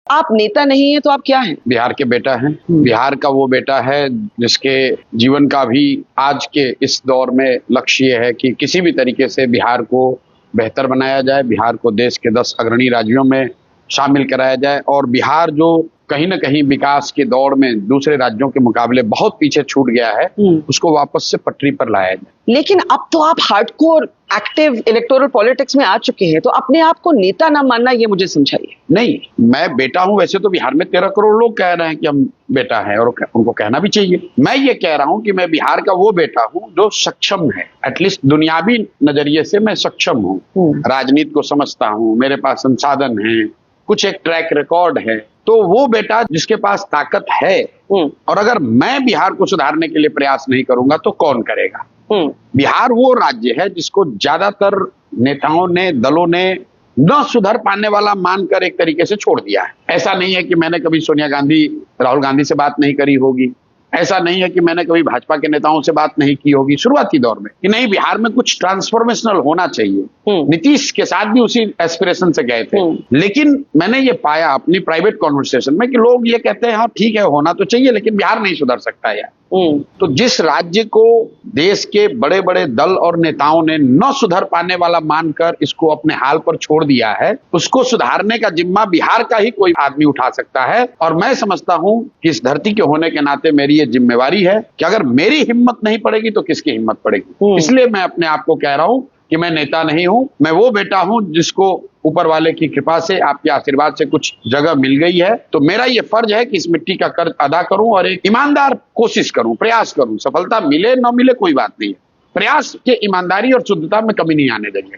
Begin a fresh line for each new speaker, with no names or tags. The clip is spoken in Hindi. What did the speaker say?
आप नेता नहीं है तो आप क्या हैं?
बिहार के बेटा हैं। बिहार का वो बेटा है जिसके जीवन का भी आज के इस दौर में लक्ष्य ये है कि किसी भी तरीके से बिहार को बेहतर बनाया जाए, बिहार को देश के 10 अग्रणी राज्यों में शामिल कराया जाए और बिहार जो कहीं ना कहीं विकास के दौड़ में दूसरे राज्यों के मुकाबले बहुत पीछे छूट गया है, उसको वापस से पटरी पर लाया जाए।
लेकिन अब तो आप हार्डकोर एक्टिव इलेक्टोरल पॉलिटिक्स में आ चुके हैं, तो अपने आप को नेता ना मानना, ये मुझे समझाइए।
नहीं, मैं बेटा हूं। वैसे तो बिहार में 13 करोड़ लोग कह रहे हैं कि हम बेटा है और उनको कहना भी चाहिए। मैं ये कह रहा हूं कि मैं बिहार का वो बेटा हूं जो सक्षम है। एटलीस्ट दुनियावी नजरिए से मैं सक्षम हूं। राजनीति को समझता हूं, मेरे पास संसाधन है, कुछ एक ट्रैक रिकॉर्ड है। तो वो बेटा जिसके पास ताकत है, और अगर मैं बिहार को सुधारने के लिए प्रयास नहीं करूंगा तो कौन करेगा? बिहार वो राज्य है जिसको ज्यादातर नेताओं ने, दलों ने न सुधर पाने वाला मानकर एक तरीके से छोड़ दिया है। ऐसा नहीं है कि मैंने कभी सोनिया गांधी, राहुल गांधी से बात नहीं करी होगी, ऐसा नहीं है कि मैंने कभी भाजपा के नेताओं से बात नहीं की होगी शुरुआती दौर में कि नहीं बिहार में कुछ ट्रांसफॉर्मेशनल होना चाहिए। नीतीश के साथ भी उसी एस्पिरेशन से गए थे। लेकिन मैंने ये पाया अपनी प्राइवेट कॉन्वर्सेशन में कि लोग ये कहते हैं हाँ ठीक है, होना तो चाहिए, लेकिन बिहार नहीं सुधर सकता यार। तो जिस राज्य को देश के बड़े बड़े दल और नेताओं ने न सुधर पाने वाला मानकर इसको अपने हाल पर छोड़ दिया है, उसको सुधारने का जिम्मा बिहार का ही कोई आदमी उठा सकता है। और मैं समझता हूं कि इस धरती के होने के नाते मेरी ये जिम्मेवारी है कि अगर मेरी हिम्मत नहीं पड़ेगी तो किसकी हिम्मत पड़ेगी। इसलिए मैं अपने आप को कह रहा हूं कि मैं नेता नहीं हूं, मैं वो बेटा हूं जिसको ऊपर वाले की कृपा से, आपके आशीर्वाद से कुछ जगह मिल गई है। तो मेरा ये फर्ज है कि इस मिट्टी का कर्ज अदा करूं और एक ईमानदार कोशिश करूं, प्रयास करूं। सफलता मिले न मिले कोई बात नहीं है, प्रयास के ईमानदारी और शुद्धता में कमी नहीं आने देंगे।